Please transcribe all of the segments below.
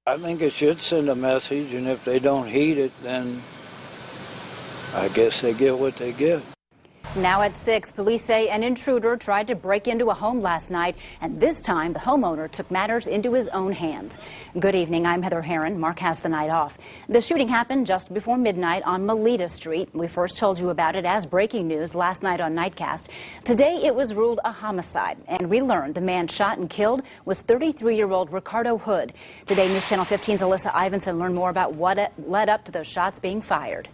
I think it should send a message, and if they don't heed it, then I guess they get what they get. Now at 6, police say an intruder tried to break into a home last night, and this time the homeowner took matters into his own hands. Good evening, I'm Heather Herron. Mark has the night off. The shooting happened just before midnight on Melita Street. We first told you about it as breaking news last night on Nightcast. Today it was ruled a homicide, and we learned the man shot and killed was 33-year-old Ricardo Hood. Today, News Channel 15's Alyssa Ivinson learned more about what led up to those shots being fired.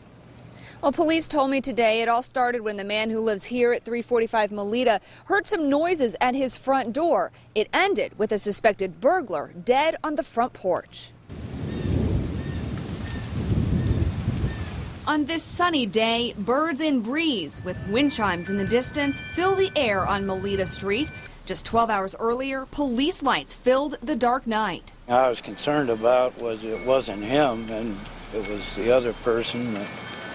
Well, police told me today it all started when the man who lives here at 345 Melita heard some noises at his front door. It ended with a suspected burglar dead on the front porch. On this sunny day, birds and breeze with wind chimes in the distance fill the air on Melita Street. Just 12 hours earlier, police lights filled the dark night. I was concerned about was it wasn't him, and it was the other person that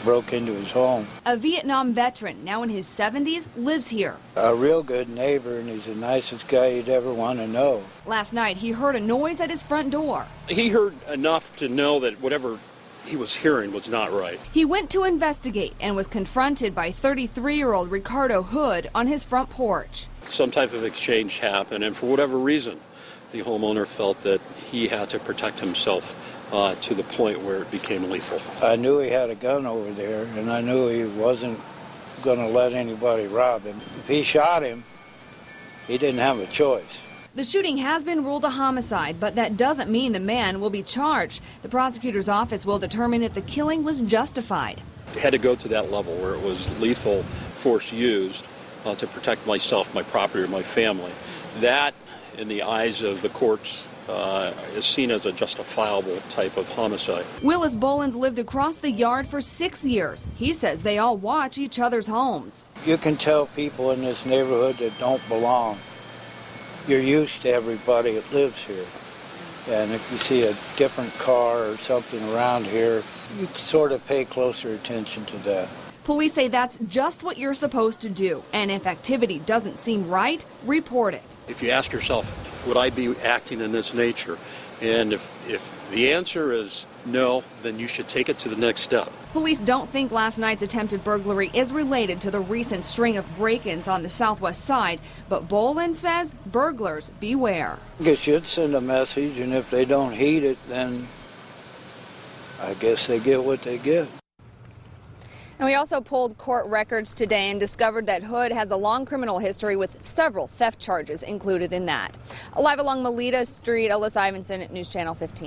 broke into his home. A Vietnam veteran, now in his 70s, lives here. A real good neighbor, and he's the nicest guy you'd ever want to know. Last night, he heard a noise at his front door. He heard enough to know that whatever he was hearing was not right. He went to investigate and was confronted by 33-year-old Ricardo Hood on his front porch. Some type of exchange happened, and for whatever reason, the homeowner felt that he had to protect himself to the point where it became lethal. I knew he had a gun over there, and I knew he wasn't going to let anybody rob him. If he shot him, he didn't have a choice. The shooting has been ruled a homicide, but that doesn't mean the man will be charged. The prosecutor's office will determine if the killing was justified. It had to go to that level where it was lethal force used to protect myself, my property, or my family. That, in the eyes of the courts, is seen as a justifiable type of homicide. Willis Bolins lived across the yard for 6 years. He says they all watch each other's homes. You can tell people in this neighborhood that don't belong. You're used to everybody that lives here. And if you see a different car or something around here, you sort of pay closer attention to that. Police say that's just what you're supposed to do. And if activity doesn't seem right, report it. If you ask yourself, would I be acting in this nature? And if the answer is no, then you should take it to the next step. Police don't think last night's attempted burglary is related to the recent string of break-ins on the southwest side, but Bolin says burglars beware. It should send a message, and if they don't heed it, then I guess they get what they get. And we also pulled court records today and discovered that Hood has a long criminal history with several theft charges included in that. Live along Melita Street, Alyssa Ivinson at News Channel 15.